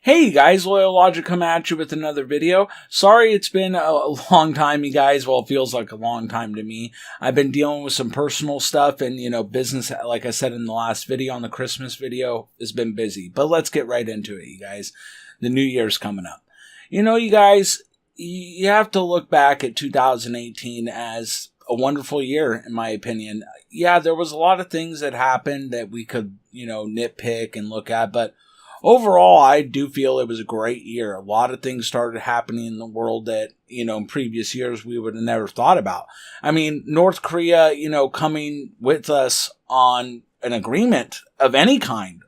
Hey guys, Loyal Logic coming at you with another video. Sorry it's been a long time, you guys. Well, it feels like a long time to me. I've been dealing with some personal stuff and, business, like I said in the last video, on the Christmas video, has been busy. But let's get right into it, you guys. The new year's coming up. You guys, you have to look back at 2018 as a wonderful year, in my opinion. Yeah, there was a lot of things that happened that we could, nitpick and look at, but overall, I do feel it was a great year. A lot of things started happening in the world that, in previous years we would have never thought about. I mean, North Korea, coming with us on an agreement of any kind.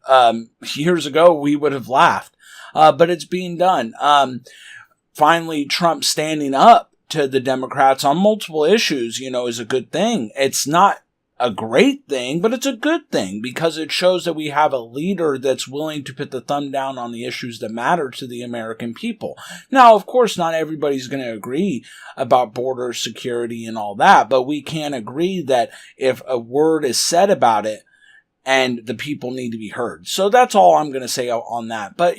Years ago, we would have laughed. But it's being done. Finally, Trump standing up to the Democrats on multiple issues, is a good thing. It's not a great thing, but it's a good thing because it shows that we have a leader that's willing to put the thumb down on the issues that matter to the American people. Now, of course, not everybody's going to agree about border security and all that, but we can agree that if a word is said about it, and the people need to be heard. So that's all I'm going to say on that. But,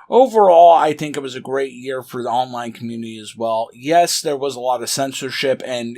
overall, I think it was a great year for the online community as well. Yes, there was a lot of censorship and,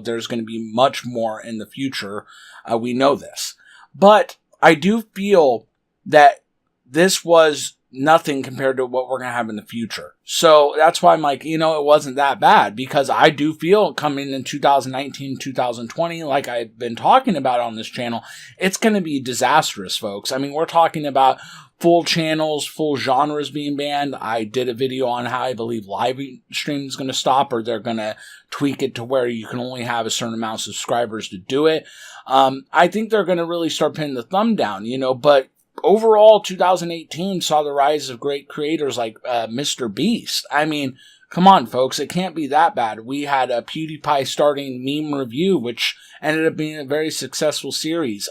there's going to be much more in the future. We know this. But I do feel that this was nothing compared to what we're going to have in the future. So that's why I'm like, it wasn't that bad, because I do feel coming in 2019, 2020, like I've been talking about on this channel, it's going to be disastrous, folks. I mean, we're talking about full channels, full genres being banned. I did a video on how I believe live streaming is going to stop, or they're going to tweak it to where you can only have a certain amount of subscribers to do it. I think they're going to really start pinning the thumb down, but overall, 2018 saw the rise of great creators like Mr. Beast. I mean, come on, folks. It can't be that bad. We had a PewDiePie starting meme review, which ended up being a very successful series.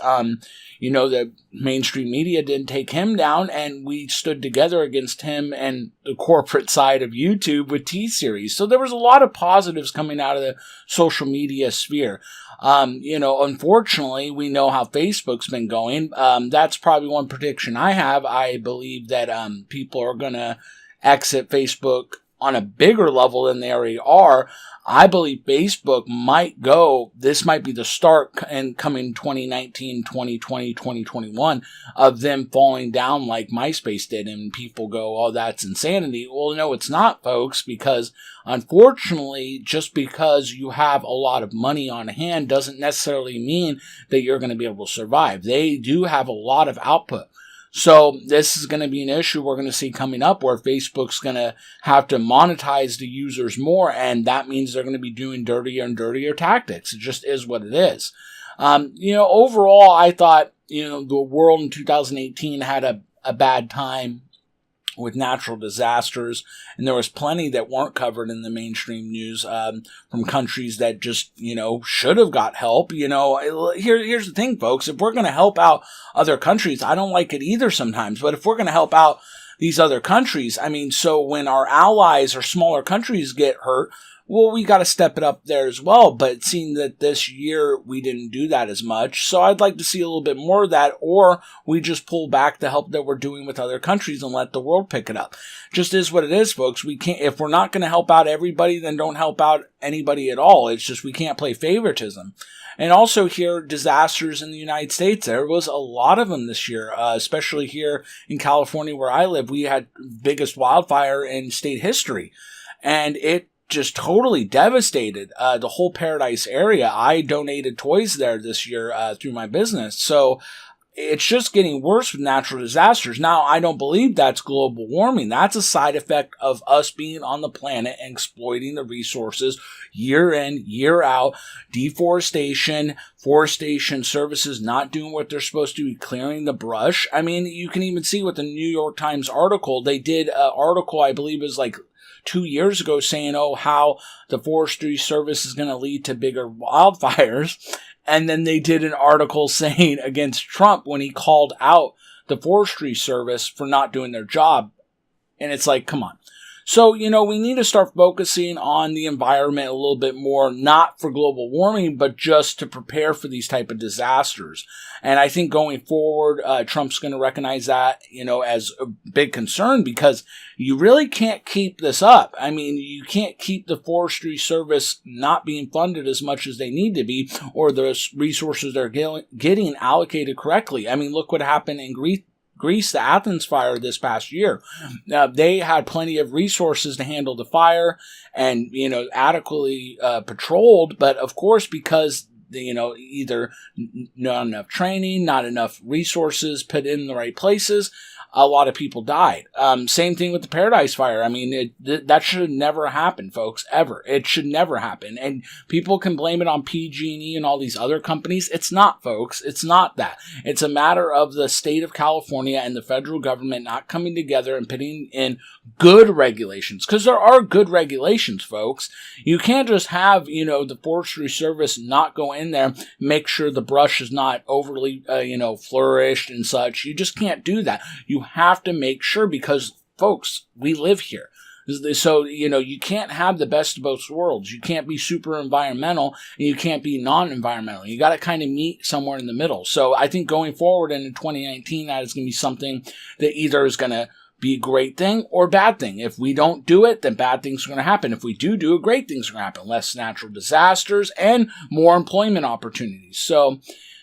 The mainstream media didn't take him down, and we stood together against him and the corporate side of YouTube with T-Series. So there was a lot of positives coming out of the social media sphere. Unfortunately, we know how Facebook's been going. That's probably one prediction I have. I believe that people are going to exit Facebook on a bigger level than they already are. I believe Facebook might go, this might be the start in coming 2019, 2020, 2021 of them falling down like MySpace did, and people go, oh, that's insanity. Well, no, it's not, folks, because unfortunately, just because you have a lot of money on hand doesn't necessarily mean that you're going to be able to survive. They do have a lot of output. So this is going to be an issue we're going to see coming up, where Facebook's going to have to monetize the users more, and that means they're going to be doing dirtier and dirtier tactics. It just is what it is. Overall, I thought, the world in 2018 had a bad time with natural disasters, and there was plenty that weren't covered in the mainstream news from countries that just, should have got help. Here's the thing, folks. If we're going to help out other countries, I don't like it either sometimes, but if we're going to help out these other countries, so when our allies or smaller countries get hurt, well, we got to step it up there as well. But it seemed that this year we didn't do that as much. So I'd like to see a little bit more of that, or we just pull back the help that we're doing with other countries and let the world pick it up. Just is what it is, folks. We can't, if we're not going to help out everybody, then don't help out anybody at all. It's just we can't play favoritism. And also here, disasters in the United States. There was a lot of them this year, especially here in California where I live. We had biggest wildfire in state history, and it just totally devastated the whole Paradise area. I donated toys there this year through my business. So it's just getting worse with natural disasters. Now, I don't believe that's global warming. That's a side effect of us being on the planet and exploiting the resources year in, year out. Deforestation, forestation services not doing what they're supposed to be, clearing the brush. You can even see with the New York Times article. They did an article, I believe it was like 2 years ago, saying, how the Forestry Service is going to lead to bigger wildfires. And then they did an article saying against Trump when he called out the Forestry Service for not doing their job. And it's like, come on. So, we need to start focusing on the environment a little bit more, not for global warming, but just to prepare for these type of disasters. And I think going forward, Trump's going to recognize that, as a big concern, because you really can't keep this up. I mean, you can't keep the Forestry Service not being funded as much as they need to be, or the resources they're getting allocated correctly. I mean, look what happened in Greece, the Athens fire this past year. They had plenty of resources to handle the fire and, adequately patrolled. But of course, because, either not enough training, not enough resources put in the right places, a lot of people died. Same thing with the Paradise Fire. I mean, that should never happen, folks, ever. It should never happen. And people can blame it on PG&E and all these other companies. It's not, folks. It's not that. It's a matter of the state of California and the federal government not coming together and putting in good regulations. Because there are good regulations, folks. You can't just have, the Forestry Service not go in there, make sure the brush is not overly, flourished and such. You just can't do that. You have to make sure, because, folks, we live here. So, you can't have the best of both worlds. You can't be super environmental and you can't be non-environmental. You got to kind of meet somewhere in the middle. So I think going forward into 2019, that is going to be something that either is going to be a great thing or a bad thing. If we don't do it, then bad things are going to happen. If we do it, great things are going to happen. Less natural disasters and more employment opportunities. So,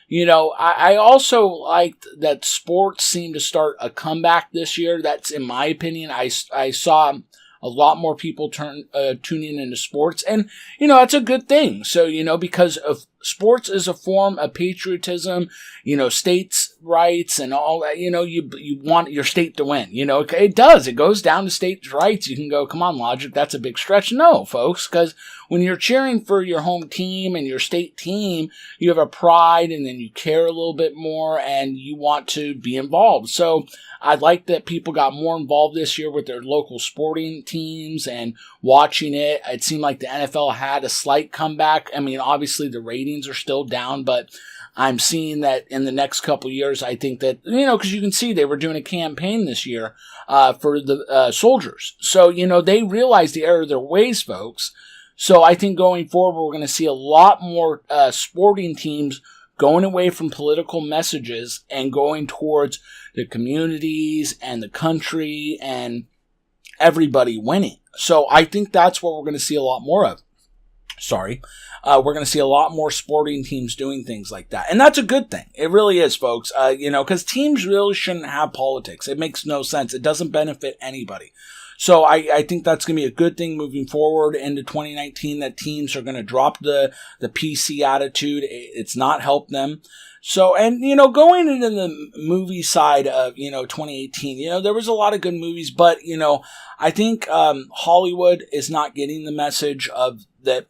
I also liked that sports seemed to start a comeback this year. That's, in my opinion, I saw a lot more people tuning into sports. And, that's a good thing. So, because of sports is a form of patriotism, states' rights and all that, you want your state to win. It does. It goes down to states' rights. You can go, come on, logic, that's a big stretch. No, folks, because when you're cheering for your home team and your state team, you have a pride and then you care a little bit more and you want to be involved. So I like that people got more involved this year with their local sporting teams and watching it. It seemed like the NFL had a slight comeback. I mean, obviously the ratings are still down, but I'm seeing that in the next couple of years, I think that, because you can see they were doing a campaign this year for the soldiers. So, they realized the error of their ways, folks. So I think going forward, we're going to see a lot more sporting teams going away from political messages and going towards the communities and the country and everybody winning. So I think that's what we're going to see a lot more of. We're going to see a lot more sporting teams doing things like that. And that's a good thing. It really is, folks. Because teams really shouldn't have politics. It makes no sense. It doesn't benefit anybody. So I think that's going to be a good thing moving forward into 2019, that teams are going to drop the PC attitude. It's not helped them. So, and, going into the movie side of, 2018, there was a lot of good movies, but, I think Hollywood is not getting the message of that,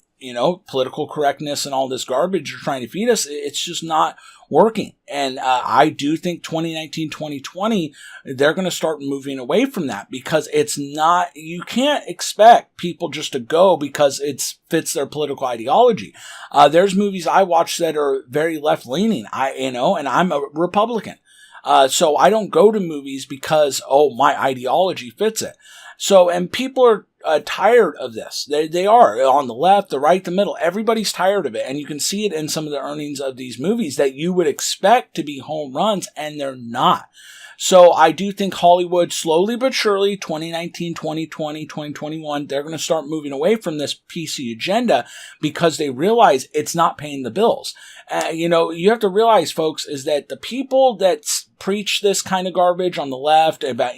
political correctness and all this garbage you're trying to feed us. It's just not working. And I do think 2019, 2020, they're going to start moving away from that, because it's not, you can't expect people just to go because it fits their political ideology. There's movies I watch that are very left-leaning, and I'm a Republican. So I don't go to movies because, my ideology fits it. So, and people are tired of this. They are on the left, the right, the middle. Everybody's tired of it. And you can see it in some of the earnings of these movies that you would expect to be home runs, and they're not. So I do think Hollywood, slowly but surely, 2019, 2020, 2021, they're going to start moving away from this PC agenda because they realize it's not paying the bills. You have to realize, folks, is that the people that preach this kind of garbage on the left about,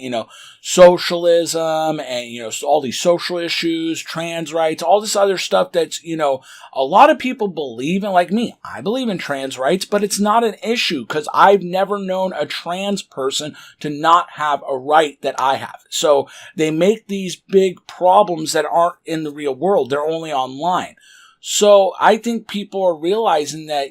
socialism and, all these social issues, trans rights, all this other stuff that's, a lot of people believe in, like me. I believe in trans rights, but it's not an issue because I've never known a trans person to not have a right that I have. So they make these big problems that aren't in the real world. They're only online. So I think people are realizing that,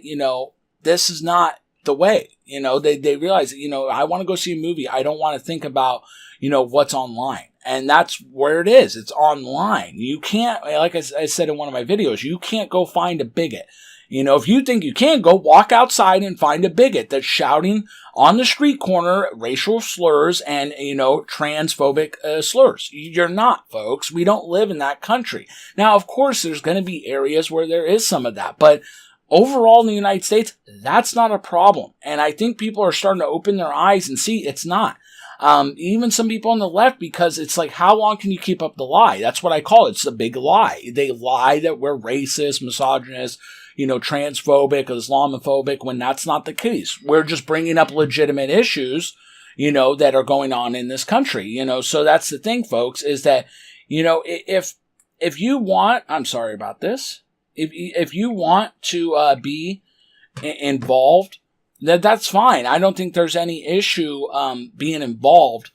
this is not the way. They realize that, I want to go see a movie. I don't want to think about, what's online. And that's where it is. It's online. You can't, like I said in one of my videos, you can't go find a bigot. If you think you can, go walk outside and find a bigot that's shouting on the street corner racial slurs and, transphobic slurs. You're not, folks. We don't live in that country. Now, of course, there's going to be areas where there is some of that, but overall in the United States, that's not a problem. And I think people are starting to open their eyes and see it's not. Even some people on the left, because it's like, how long can you keep up the lie? That's what I call it. It's the big lie. They lie that we're racist, misogynist, transphobic, Islamophobic, when that's not the case. We're just bringing up legitimate issues, that are going on in this country, So that's the thing, folks, is that, if you want, I'm sorry about this. If you want to be involved, that's fine. I don't think there's any issue being involved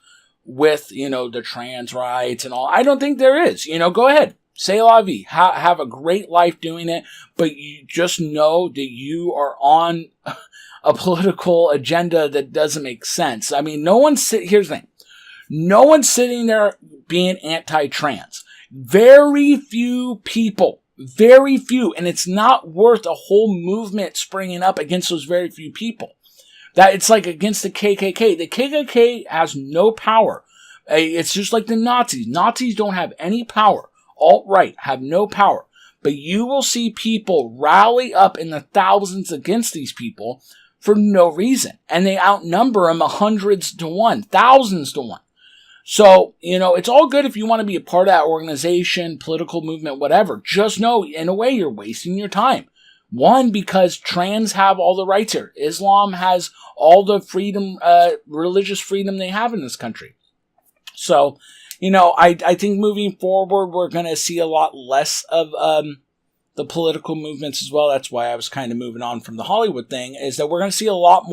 with, the trans rights and all. I don't think there is. Go ahead. C'est la vie. Have a great life doing it, but you just know that you are on a political agenda that doesn't make sense. I mean, here's the thing. No one's sitting there being anti-trans. Very few people. Very few. And it's not worth a whole movement springing up against those very few people. That it's like against the KKK. The KKK has no power. It's just like the Nazis. Nazis don't have any power. Alt-right have no power. But you will see people rally up in the thousands against these people for no reason. And they outnumber them hundreds to one, thousands to one. So, it's all good if you want to be a part of that organization, political movement, whatever. Just know, in a way, you're wasting your time. One, because trans have all the rights here. Islam has all the freedom, religious freedom they have in this country. So, I think moving forward, we're going to see a lot less of the political movements as well. That's why I was kind of moving on from the Hollywood thing, is that we're going to see a lot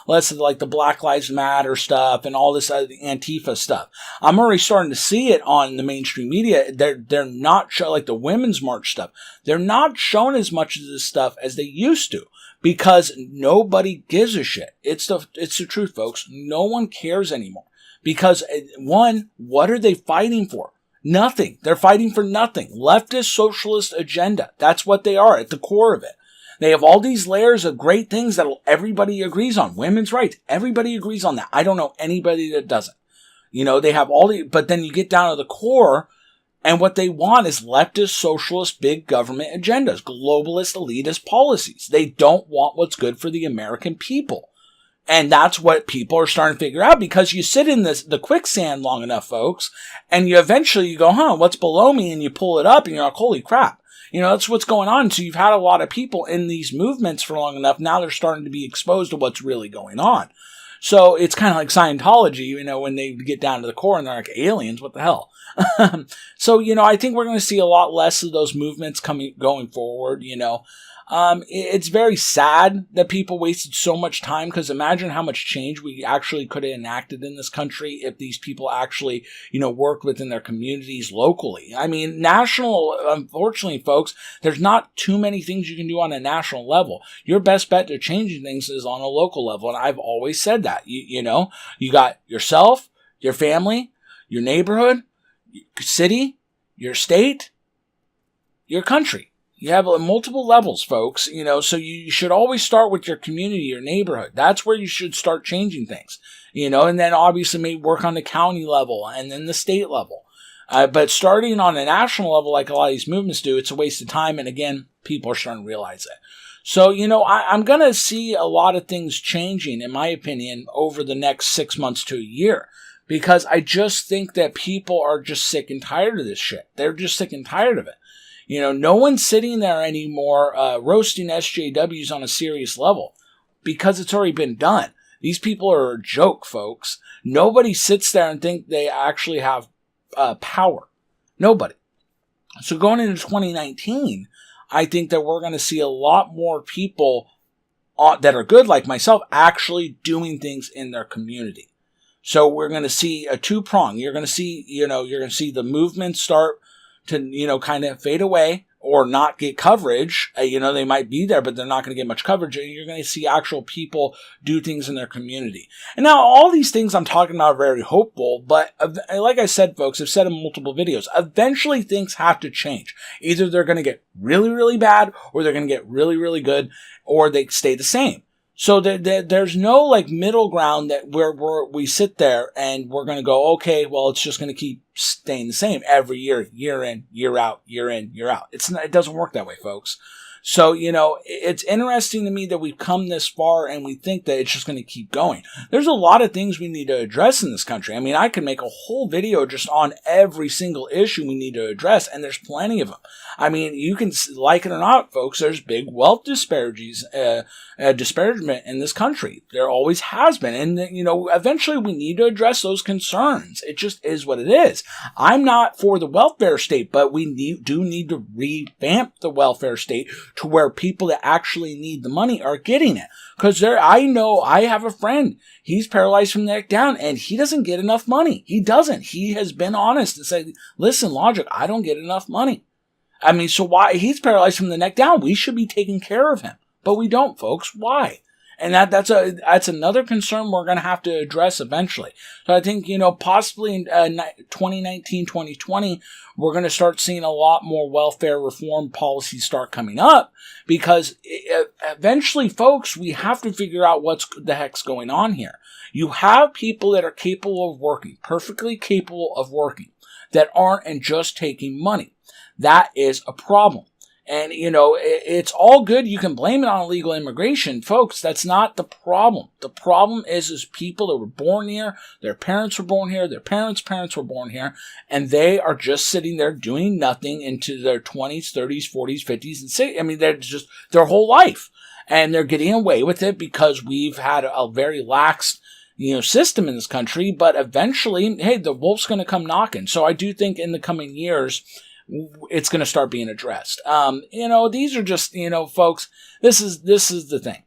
less of like the Black Lives Matter stuff and all this Antifa stuff. I'm already starting to see it on the mainstream media. They're not like the Women's March stuff. They're not showing as much of this stuff as they used to, because nobody gives a shit. It's the truth, folks. No one cares anymore. Because, one, what are they fighting for? Nothing. They're fighting for nothing. Leftist socialist agenda. That's what they are at the core of it. They have all these layers of great things that everybody agrees on. Women's rights. Everybody agrees on that. I don't know anybody that doesn't. They have but then you get down to the core, and what they want is leftist, socialist, big government agendas, globalist, elitist policies. They don't want what's good for the American people. And that's what people are starting to figure out, because you sit in the quicksand long enough, folks, and you eventually go, what's below me? And you pull it up and you're like, holy crap. That's what's going on. So you've had a lot of people in these movements for long enough. Now they're starting to be exposed to what's really going on. So it's kind of like Scientology, when they get down to the core and they're like, aliens, what the hell? So, I think we're going to see a lot less of those movements going forward, It's very sad that people wasted so much time, because imagine how much change we actually could have enacted in this country if these people actually, worked within their communities locally. I mean, unfortunately, folks, there's not too many things you can do on a national level. Your best bet to changing things is on a local level. And I've always said that, you got yourself, your family, your neighborhood, your city, your state, your country. You have multiple levels, folks, so you should always start with your community, your neighborhood. That's where you should start changing things, and then obviously maybe work on the county level and then the state level. But starting on a national level, like a lot of these movements do, it's a waste of time. And again, people are starting to realize it. So, I'm going to see a lot of things changing, in my opinion, over the next 6 months to a year, because I just think that people are just sick and tired of this shit. They're just sick and tired of it. No one's sitting there anymore roasting SJWs on a serious level, because it's already been done. These people are a joke, folks. Nobody sits there and think they actually have power. Nobody. So going into 2019, I think that we're going to see a lot more people that are good, like myself, actually doing things in their community. So we're going to see a two-prong. You're going to see, the movement start to, kind of fade away, or not get coverage. They might be there, but they're not going to get much coverage. And you're going to see actual people do things in their community. And now all these things I'm talking about are very hopeful, but like I said, folks, I've said in multiple videos, eventually things have to change. Either they're going to get really, really bad, or they're going to get really, really good, or they stay the same. So there's no like middle ground that we sit there and we're going to go, okay, well, it's just going to keep staying the same every year, year in, year out, year in, year out. It doesn't work that way, folks. So, it's interesting to me that we've come this far and we think that it's just going to keep going. There's a lot of things we need to address in this country. I mean, I could make a whole video just on every single issue we need to address, and there's plenty of them. I mean, you can like it or not, folks, there's big wealth disparities, disparagement in this country. There always has been. And, eventually we need to address those concerns. It just is what it is. I'm not for the welfare state, but we do need to revamp the welfare state to where people that actually need the money are getting it. Because I know I have a friend. He's paralyzed from the neck down and he doesn't get enough money. He doesn't. He has been honest and said, listen, Logic, I don't get enough money. I mean, so why? He's paralyzed from the neck down. We should be taking care of him. But we don't, folks. Why? And that's another concern we're going to have to address eventually. So I think, possibly in 2019, 2020, we're going to start seeing a lot more welfare reform policies start coming up, because eventually, folks, we have to figure out what the heck's going on here. You have people that are capable of working, perfectly capable of working, that aren't and just taking money. That is a problem. And, it's all good. You can blame it on illegal immigration. Folks, that's not the problem. The problem is people that were born here, their parents were born here, their parents' parents were born here, and they are just sitting there doing nothing into their 20s, 30s, 40s, 50s, and 60s. I mean, they're just their whole life. And they're getting away with it because we've had a very lax system in this country. But eventually, hey, the wolf's going to come knocking. So I do think in the coming years, it's going to start being addressed. These are just, folks, this is the thing.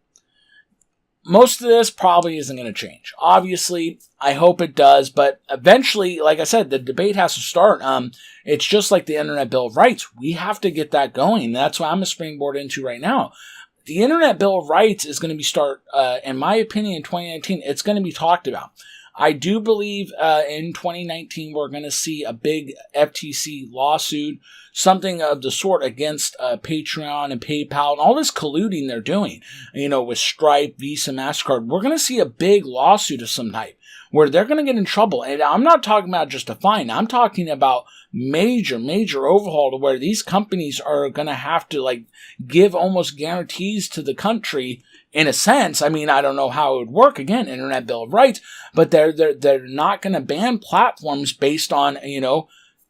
Most of this probably isn't going to change. Obviously, I hope it does, but eventually, like I said, the debate has to start. It's just like the Internet Bill of Rights. We have to get that going. That's what I'm a springboard into right now. The Internet Bill of Rights is going to in my opinion, in 2019, it's going to be talked about. I do believe in 2019 we're going to see a big FTC lawsuit, something of the sort against Patreon and PayPal and all this colluding they're doing, with Stripe, Visa, MasterCard. We're going to see a big lawsuit of some type where they're going to get in trouble. And I'm not talking about just a fine. I'm talking about major overhaul to where these companies are going to have to give almost guarantees to the country. In a sense, I mean, I don't know how it would work, again, Internet Bill of Rights, but they're not going to ban platforms based on,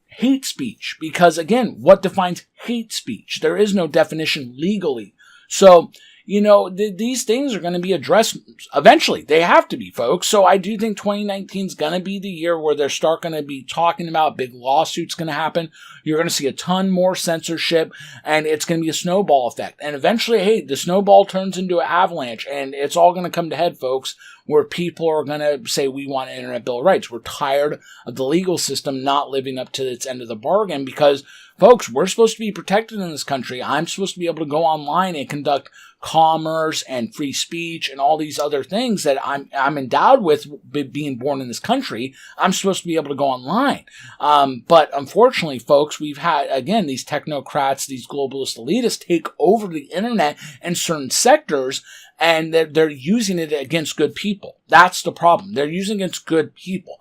hate speech. Because, again, what defines hate speech? There is no definition legally. So, these things are going to be addressed eventually. They have to be, folks. So I do think 2019 is going to be the year where they're going to be talking about big lawsuits going to happen. You're going to see a ton more censorship, and it's going to be a snowball effect. And eventually, hey, the snowball turns into an avalanche, and it's all going to come to head, folks, where people are going to say, we want an Internet Bill of Rights. We're tired of the legal system not living up to its end of the bargain because, folks, we're supposed to be protected in this country. I'm supposed to be able to go online and conduct commerce and free speech and all these other things that I'm endowed with being born in this country. I'm supposed to be able to go online. But unfortunately, folks, we've had, again, these technocrats, these globalist elitists take over the internet in certain sectors, and they're using it against good people. That's the problem. They're using it against good people.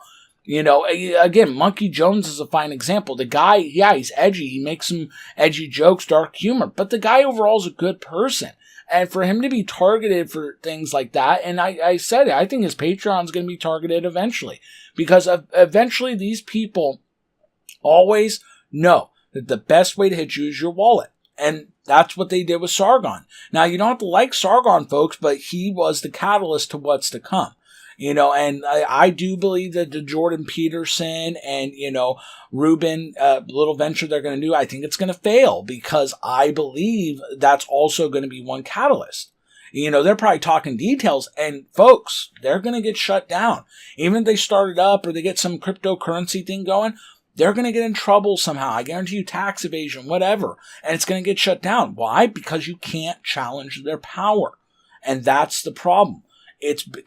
Again, Monkey Jones is a fine example. The guy, yeah, he's edgy. He makes some edgy jokes, dark humor, but the guy overall is a good person. And for him to be targeted for things like that, and I said it, I think his Patreon is going to be targeted eventually. Because eventually these people always know that the best way to hit you is your wallet. And that's what they did with Sargon. Now, you don't have to like Sargon, folks, but he was the catalyst to what's to come. And I do believe that the Jordan Peterson and, Rubin little venture they're going to do, I think it's going to fail because I believe that's also going to be one catalyst. They're probably talking details, and folks, they're going to get shut down. Even if they start it up or they get some cryptocurrency thing going, they're going to get in trouble somehow. I guarantee you tax evasion, whatever. And it's going to get shut down. Why? Because you can't challenge their power. And that's the problem.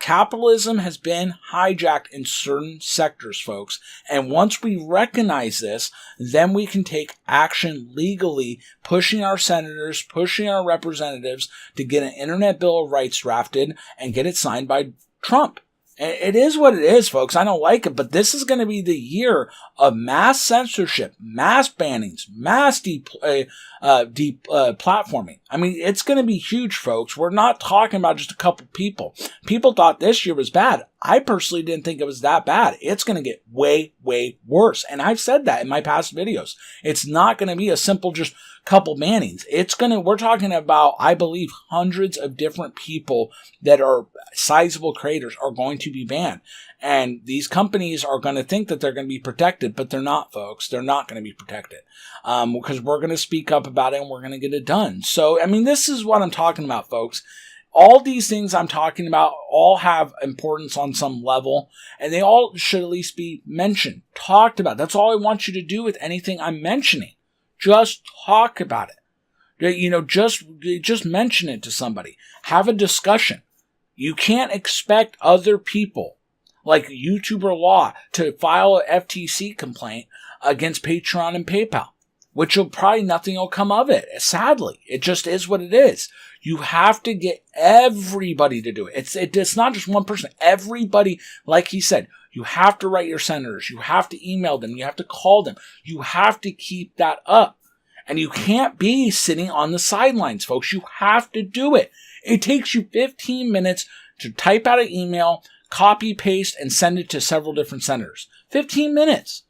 Capitalism has been hijacked in certain sectors, folks. And once we recognize this, then we can take action legally, pushing our senators, pushing our representatives to get an Internet Bill of Rights drafted and get it signed by Trump. It is what it is, folks. I don't like it, but this is going to be the year of mass censorship, mass bannings, mass deplatforming. I mean, it's going to be huge, folks. We're not talking about just a couple people. People thought this year was bad. I personally didn't think it was that bad. It's going to get way, way worse. And I've said that in my past videos. It's not going to be a simple just couple bannings. We're talking about, I believe, hundreds of different people that are sizable creators are going to be banned. And these companies are going to think that they're going to be protected, but they're not, folks. They're not going to be protected. Because we're going to speak up about it and we're going to get it done. So, I mean, this is what I'm talking about, folks. All these things I'm talking about all have importance on some level, and they all should at least be mentioned, talked about. That's all I want you to do with anything I'm mentioning. Just talk about it. Just mention it to somebody. Have a discussion. You can't expect other people, like YouTuber Law, to file an FTC complaint against Patreon and PayPal, which nothing will come of it. Sadly, it just is what it is. You have to get everybody to do it. It's not just one person. Everybody, like he said, you have to write your senators. You have to email them. You have to call them. You have to keep that up. And you can't be sitting on the sidelines, folks. You have to do it. It takes you 15 minutes to type out an email, copy, paste, and send it to several different senators. 15 minutes.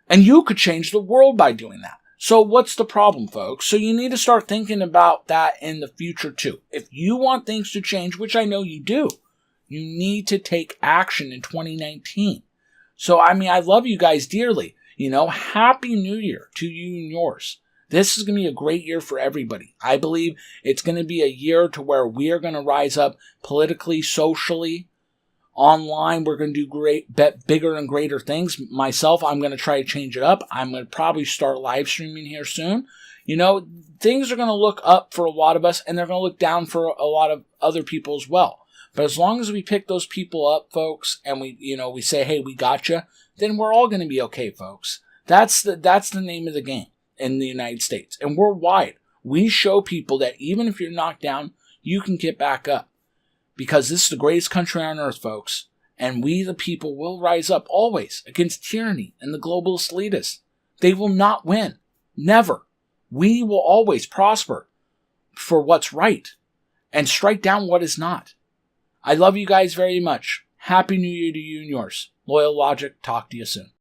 And you could change the world by doing that. So what's the problem, folks? So you need to start thinking about that in the future too. If you want things to change, which I know you do, you need to take action in 2019. So, I mean, I love you guys dearly. Happy New Year to you and yours. This is going to be a great year for everybody. I believe it's going to be a year to where we are going to rise up politically, socially, online. We're going to do bigger and greater things. Myself, I'm going to try to change it up. I'm going to probably start live streaming here soon. Things are going to look up for a lot of us, and they're going to look down for a lot of other people as well. But as long as we pick those people up, folks, and we say, hey, we got you, then we're all going to be okay, folks. That's the name of the game in the United States. And worldwide, we show people that even if you're knocked down, you can get back up. Because this is the greatest country on earth, folks. And we, the people, will rise up always against tyranny and the globalist elitists. They will not win. Never. We will always prosper for what's right and strike down what is not. I love you guys very much. Happy New Year to you and yours. Loyal Logic, talk to you soon.